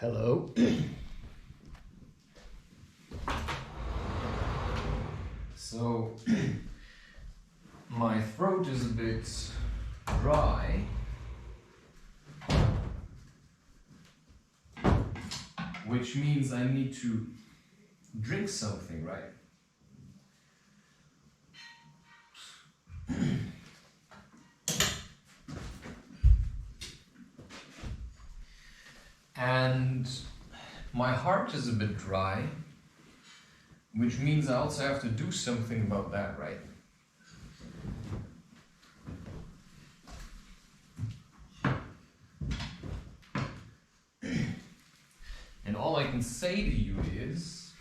Hello. So, my throat is a bit dry. Which means I need to drink something, right? And my heart is a bit dry, which means I also have to do something about that, right? And all I can say to you is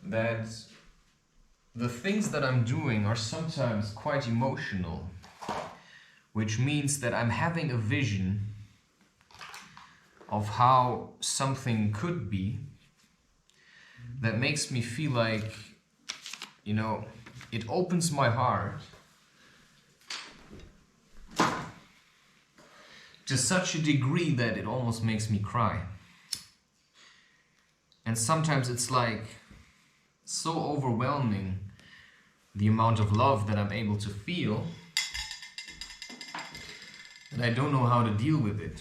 that the things that I'm doing are sometimes quite emotional, which means that I'm having a vision of how something could be that makes me feel like, it opens my heart to such a degree that it almost makes me cry. And sometimes it's like so overwhelming, the amount of love that I'm able to feel, and I don't know how to deal with it.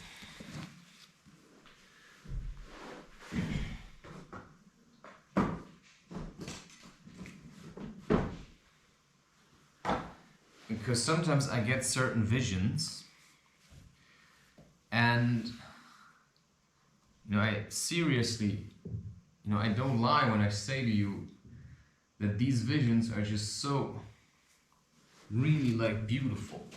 Because sometimes I get certain visions, and I seriously, I don't lie when I say to you that these visions are just so really beautiful.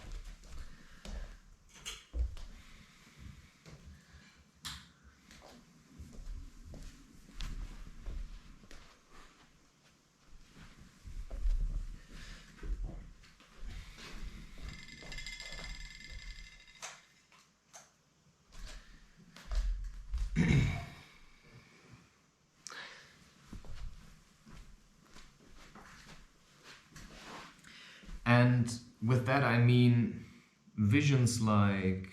And with that I mean visions like,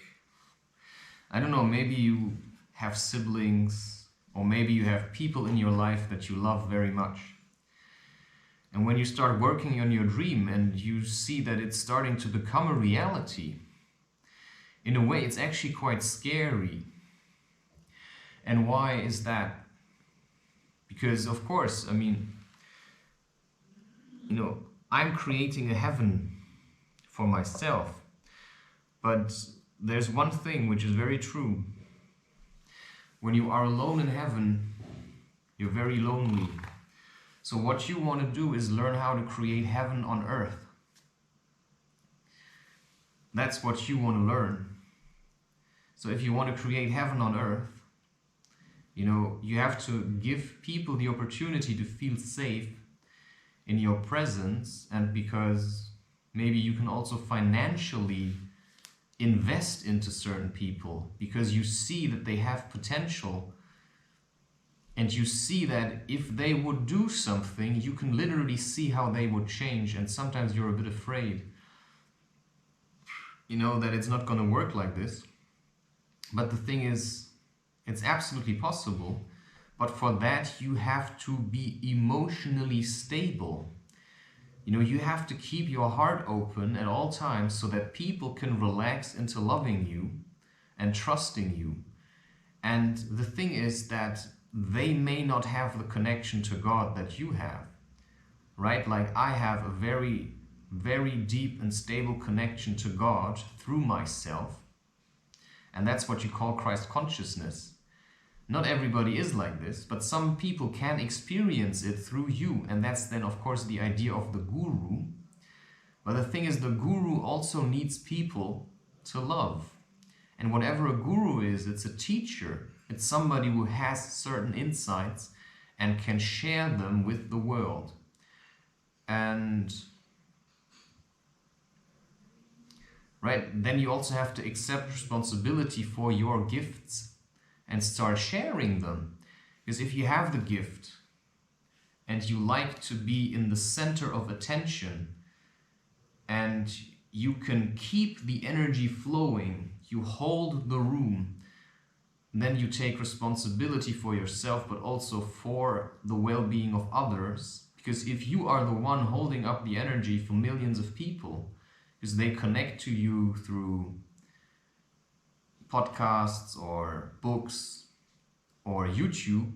I don't know, maybe you have siblings, or maybe you have people in your life that you love very much. And when you start working on your dream and you see that it's starting to become a reality, in a way it's actually quite scary. And why is that? Because of course, I'm creating a heaven for myself, but there's one thing which is very true. When you are alone in heaven, you're very lonely. So what you want to do is learn how to create heaven on earth. That's what you want to learn. So if you want to create heaven on earth, you have to give people the opportunity to feel safe in your presence, and because maybe you can also financially invest into certain people because you see that they have potential, and you see that if they would do something, you can literally see how they would change. And sometimes you're a bit afraid, that it's not going to work like this. But the thing is, it's absolutely possible. But for that, you have to be emotionally stable. You have to keep your heart open at all times so that people can relax into loving you and trusting you. And the thing is that they may not have the connection to God that you have, right? Like I have a very, very deep and stable connection to God through myself. And that's what you call Christ consciousness. Not everybody is like this, but some people can experience it through you. And that's then, of course, the idea of the guru. But the thing is, the guru also needs people to love. And whatever a guru is, it's a teacher. It's somebody who has certain insights and can share them with the world. And then you also have to accept responsibility for your gifts and start sharing them. Because if you have the gift and you like to be in the center of attention, and you can keep the energy flowing, you hold the room, then you take responsibility for yourself, but also for the well-being of others. Because if you are the one holding up the energy for millions of people, because they connect to you through podcasts or books or YouTube,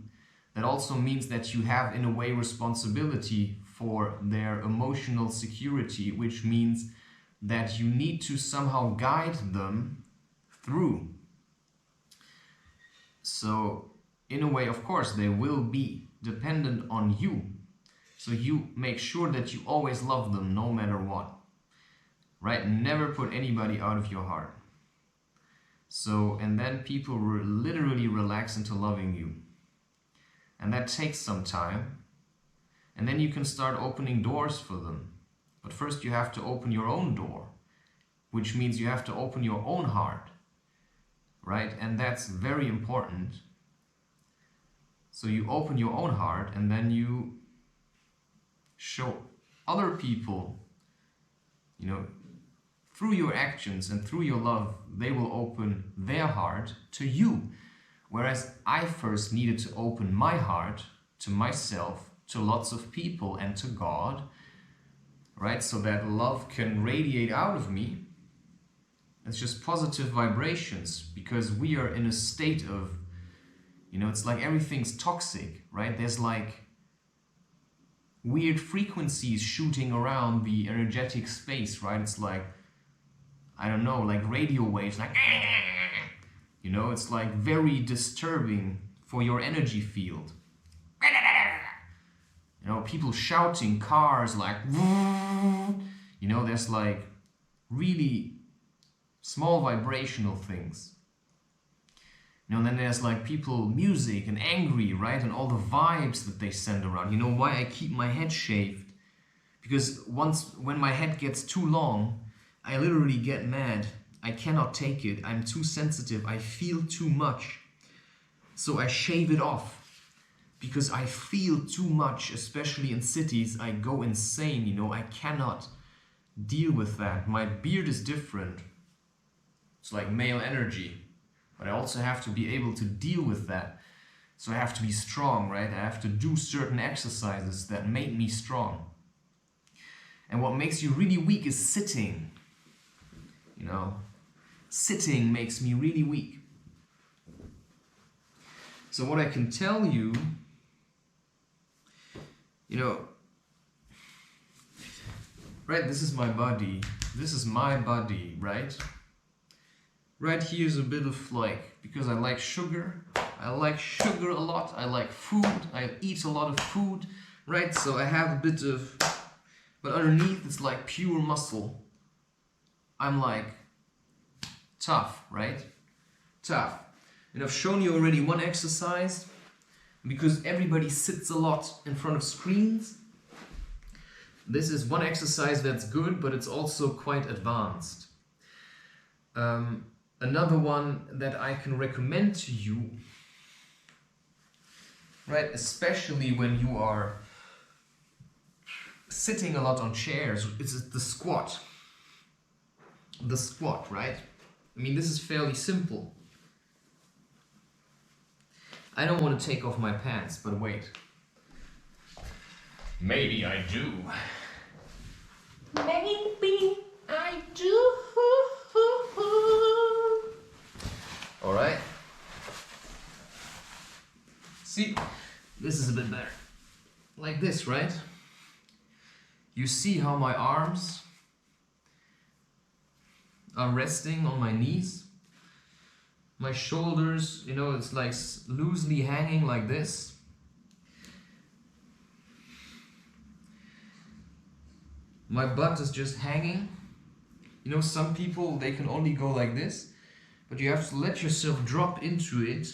that also means that you have, in a way, responsibility for their emotional security, which means that you need to somehow guide them through. So, in a way, of course, they will be dependent on you. So you make sure that you always love them no matter what. Right? Never put anybody out of your heart. So, and then people literally relax into loving you. And that takes some time. And then you can start opening doors for them. But first you have to open your own door, which means you have to open your own heart. Right? And that's very important. So you open your own heart, and then you show other people, you know, through your actions and through your love, they will open their heart to you. Whereas I first needed to open my heart to myself, to lots of people, and to God, right? So that love can radiate out of me. It's just positive vibrations, because we are in a state of, you know, it's like everything's toxic, right? There's like weird frequencies shooting around the energetic space, right? It's like, I don't know, like radio waves, like, you know, it's like very disturbing for your energy field. You know, people shouting, cars, like, you know, there's like really small vibrational things. You know, and then there's like people, music and angry, right? And all the vibes that they send around. You know why I keep my head shaved? Because when my head gets too long, I literally get mad. I cannot take it. I'm too sensitive. I feel too much. So I shave it off. Because I feel too much, especially in cities. I go insane, you know. I cannot deal with that. My beard is different. It's like male energy. But I also have to be able to deal with that. So I have to be strong, right? I have to do certain exercises that make me strong. And what makes you really weak is sitting. You know, sitting makes me really weak. So what I can tell you, you know, right, this is my body. This is my body, right? Right here's a bit of like, because I like sugar. I like sugar a lot. I like food. I eat a lot of food, right? So I have a bit of, but underneath it's like pure muscle. I'm like tough, right? Tough. And I've shown you already one exercise, because everybody sits a lot in front of screens. This is one exercise that's good, but it's also quite advanced. Another one that I can recommend to you, right, especially when you are sitting a lot on chairs, is the squat. The squat, right? I mean, this is fairly simple. I don't want to take off my pants, but wait. Maybe I do. Maybe I do. Alright. See, this is a bit better. Like this, right? You see how my arms are resting on my knees? My shoulders, you know, it's like loosely hanging like this. My butt is just hanging. You know, some people, they can only go like this, but you have to let yourself drop into it.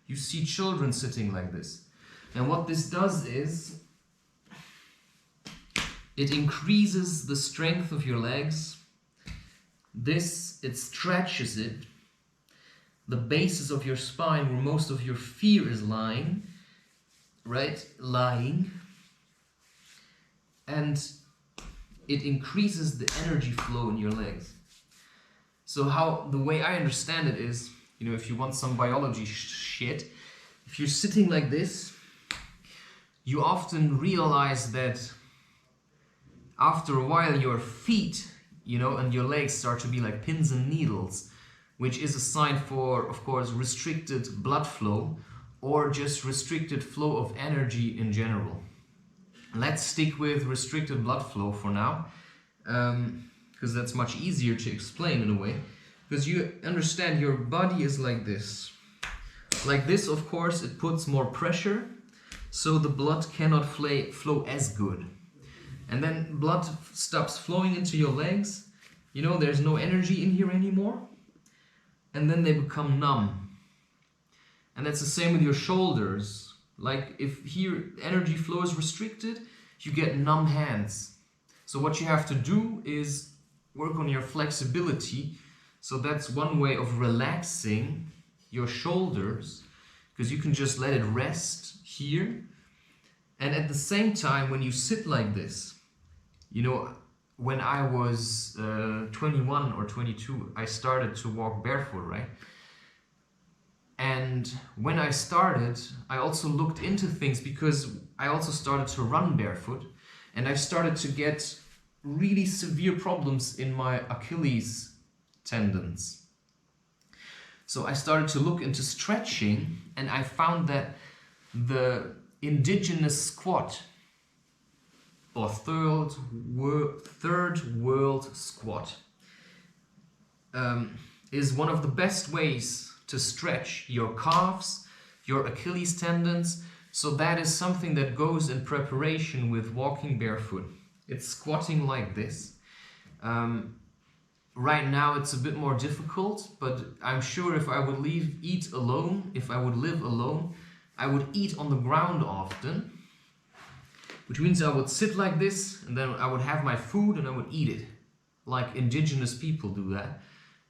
You see children sitting like this. And what this does is, it increases the strength of your legs. This, it stretches it. The basis of your spine, where most of your fear is lying, right? Lying. And it increases the energy flow in your legs. So the way I understand it is, you know, if you want some biology shit, if you're sitting like this, you often realize that after a while your feet, you know, and your legs start to be like pins and needles, which is a sign for, of course, restricted blood flow or just restricted flow of energy in general. Let's stick with restricted blood flow for now, because that's much easier to explain in a way, because you understand your body is like this. Like this, of course, it puts more pressure, so the blood cannot flow as good. And then blood stops flowing into your legs, you know, there's no energy in here anymore, and then they become numb. And that's the same with your shoulders. Like if here energy flow is restricted, you get numb hands. So what you have to do is work on your flexibility. So that's one way of relaxing your shoulders, because you can just let it rest here. And at the same time, when you sit like this, you know, when I was 21 or 22, I started to walk barefoot, right? And when I started, I also looked into things, because I also started to run barefoot, and I started to get really severe problems in my Achilles tendons. So I started to look into stretching, and I found that the indigenous squat, or third world squat, is one of the best ways to stretch your calves, your Achilles tendons. So that is something that goes in preparation with walking barefoot. It's squatting like this. Right now it's a bit more difficult, but I'm sure if I would eat alone, if I would live alone, I would eat on the ground often, which means I would sit like this, and then I would have my food and I would eat it, like indigenous people do that.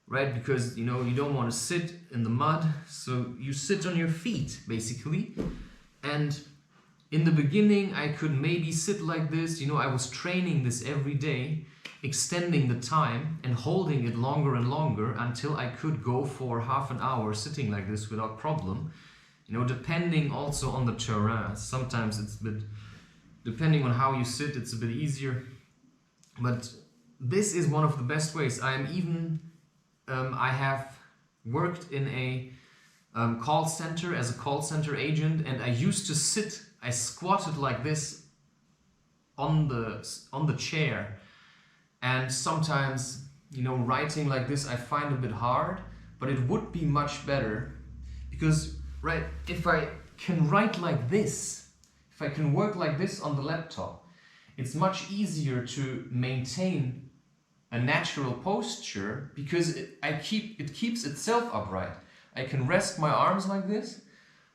Right, because you know you don't want to sit in the mud, so you sit on your feet basically. And in the beginning I could maybe sit like this, you know, I was training this every day, extending the time and holding it longer and longer until I could go for half an hour sitting like this without problem. You know, depending also on the terrain. Sometimes it's a bit, depending on how you sit, it's a bit easier. But this is one of the best ways. I have worked in a call center as a call center agent, and I used to sit, I squatted like this on the chair, and sometimes, you know, writing like this I find a bit hard, but it would be much better, because right, if I can write like this, if I can work like this on the laptop, it's much easier to maintain a natural posture, because it keeps itself upright. I can rest my arms like this,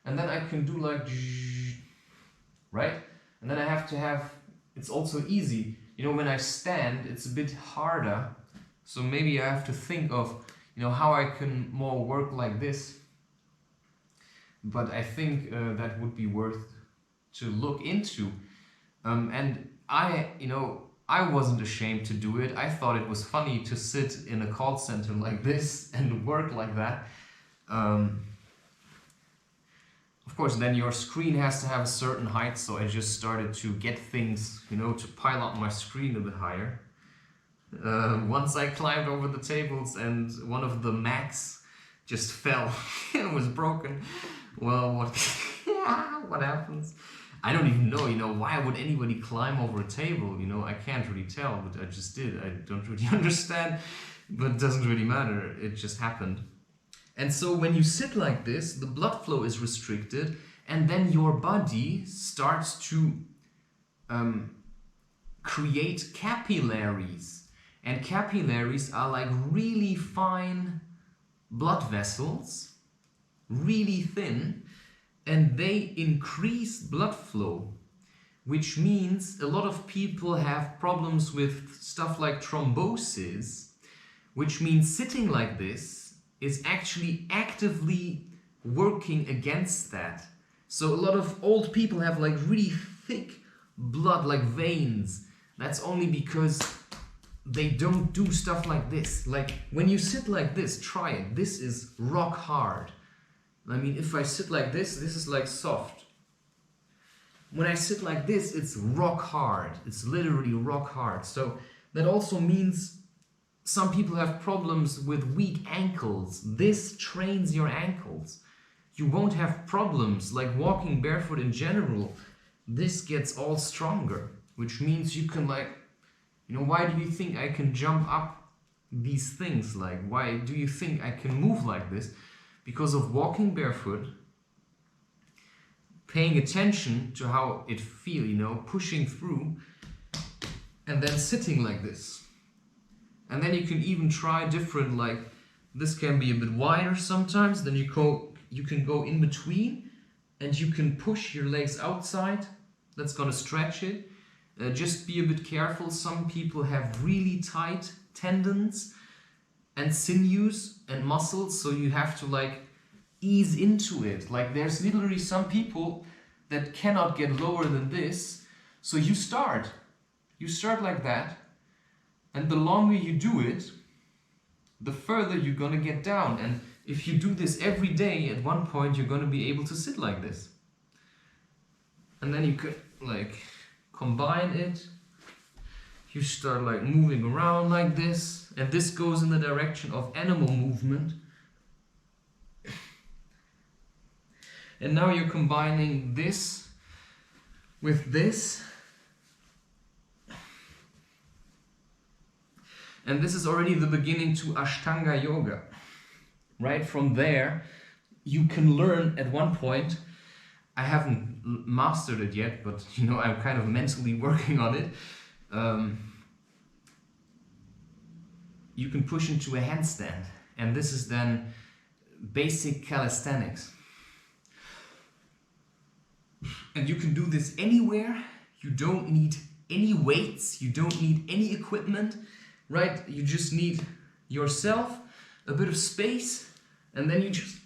and then I can do like, right? And then I have to have, it's also easy. You know, when I stand, it's a bit harder. So maybe I have to think of, you know, how I can more work like this. But I think that would be worth to look into. And I wasn't ashamed to do it. I thought it was funny to sit in a call center like this and work like that. Of course, then your screen has to have a certain height, so I just started to get things, you know, to pile up my screen a bit higher. Once I climbed over the tables and one of the Macs just fell and was broken. Well, what happens? I don't even know, you know, why would anybody climb over a table? You know, I can't really tell, but I just did. I don't really understand, but it doesn't really matter. It just happened. And so when you sit like this, the blood flow is restricted, and then your body starts to create capillaries. And capillaries are like really fine blood vessels, really thin, and they increase blood flow, which means a lot of people have problems with stuff like thrombosis, which means sitting like this is actually actively working against that. So a lot of old people have like really thick blood, like veins that's only because they don't do stuff like this. Like when you sit like this, try it. This is rock hard. I mean, if I sit like this is like soft. When I sit like this, it's rock hard. It's literally rock hard. So that also means some people have problems with weak ankles. This trains your ankles. You won't have problems like walking barefoot in general. This gets all stronger, which means you can like, you know, why do you think I can jump up these things? Like, why do you think I can move like this? Because of walking barefoot, paying attention to how it feels, you know, pushing through, and then sitting like this. And then you can even try different, like, this can be a bit wider sometimes, then you can go in between, and you can push your legs outside. That's gonna stretch it. Just be a bit careful. Some people have really tight tendons and sinews and muscles, so you have to like ease into it. Like there's literally some people that cannot get lower than this, so you start like that, and the longer you do it, the further you're gonna get down. And if you do this every day, at one point you're gonna be able to sit like this. And then you could like combine it. You start like moving around like this, and this goes in the direction of animal movement. And now you're combining this with this. And this is already the beginning to Ashtanga Yoga. Right from there, you can learn at one point. I haven't mastered it yet, but you know, I'm kind of mentally working on it. You can push into a handstand, and this is then basic calisthenics. And you can do this anywhere. You don't need any weights, you don't need any equipment, right? You just need yourself, a bit of space, and then you just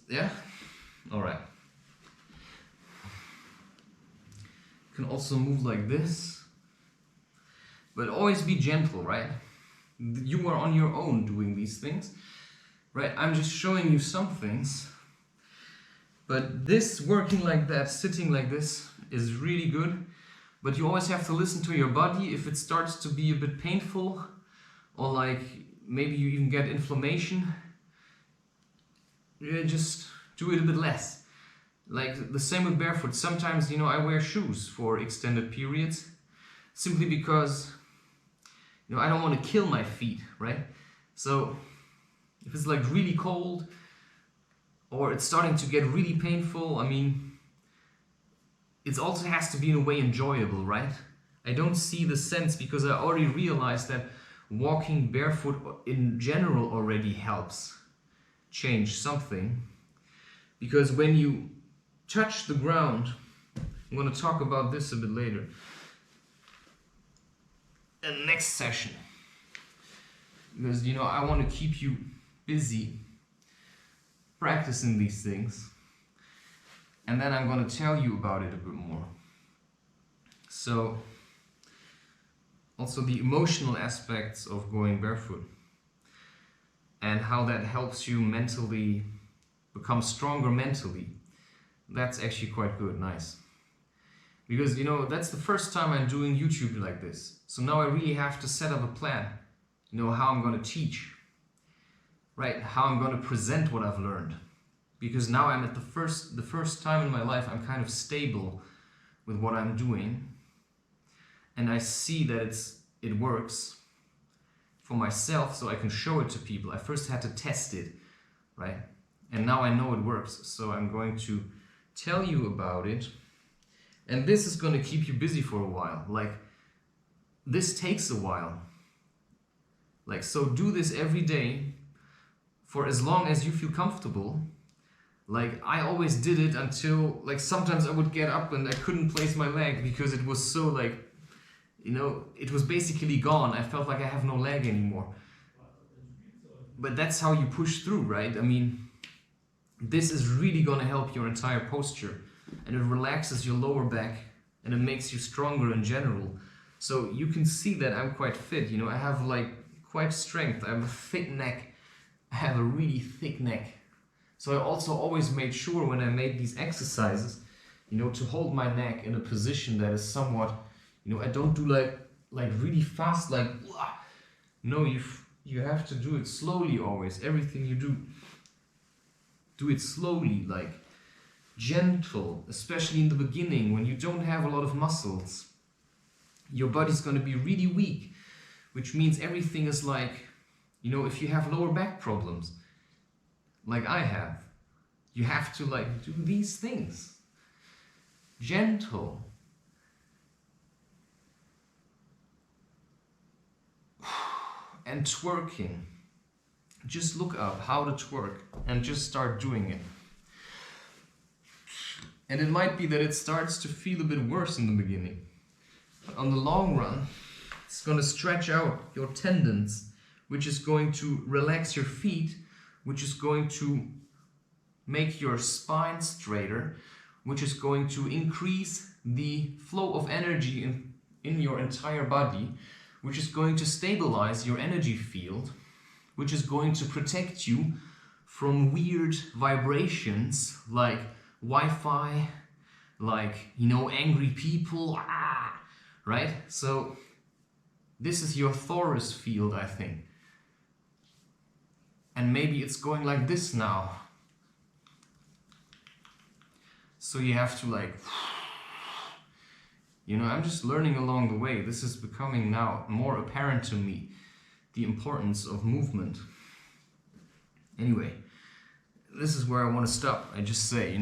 yeah, all right. You can also move like this, but always be gentle, right? You are on your own doing these things, right? I'm just showing you some things, but this working like that, sitting like this is really good, but you always have to listen to your body. If it starts to be a bit painful, or like maybe you even get inflammation, just do it a bit less. Like the same with barefoot. Sometimes, you know, I wear shoes for extended periods simply because, you know, I don't want to kill my feet, right? So if it's like really cold or it's starting to get really painful, I mean, it also has to be in a way enjoyable, right? I don't see the sense, because I already realized that walking barefoot in general already helps change something. Because when you touch the ground, I'm going to talk about this a bit later in the next session, because you know, I want to keep you busy practicing these things, and then I'm going to tell you about it a bit more. So also the emotional aspects of going barefoot and how that helps you mentally become stronger mentally. That's actually quite good, nice. Because, you know, that's the first time I'm doing YouTube like this. So now I really have to set up a plan, you know, how I'm going to teach, right? How I'm going to present what I've learned. Because now I'm at the first time in my life I'm kind of stable with what I'm doing. And I see that it works for myself, so I can show it to people. I first had to test it, right? And now I know it works, so I'm going to tell you about it. And this is going to keep you busy for a while. Like, this takes a while. Like, so do this every day for as long as you feel comfortable. Like, I always did it until, like, sometimes I would get up and I couldn't place my leg because it was so, like, you know, it was basically gone. I felt like I have no leg anymore. But that's how you push through, right? I mean, This is really gonna help your entire posture, and it relaxes your lower back, and it makes you stronger in general. So you can see that I'm quite fit, you know, I have like quite strength, I have a thick neck, I have a really thick neck. So I also always made sure when I made these exercises, you know, to hold my neck in a position that is somewhat, you know, I don't do like really fast, like, no, you have to do it slowly always. Everything you do it slowly, like gentle, especially in the beginning when you don't have a lot of muscles. Your body's going to be really weak, which means everything is like, you know, if you have lower back problems, like I have, you have to like do these things. Gentle. And twerking. Just look up how to twerk and just start doing it. And it might be that it starts to feel a bit worse in the beginning. But on the long run, it's going to stretch out your tendons, which is going to relax your feet, which is going to make your spine straighter, which is going to increase the flow of energy in your entire body, which is going to stabilize your energy field, which is going to protect you from weird vibrations like Wi-Fi, like, you know, angry people, right? So this is your thoracic field, I think. And maybe it's going like this now. So you have to like, you know, I'm just learning along the way. This is becoming now more apparent to me, the importance of movement. Anyway, this is where I want to stop. I just say, you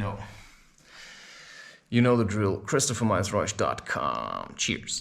know the drill, ChristopherMinesReusch.com. Cheers.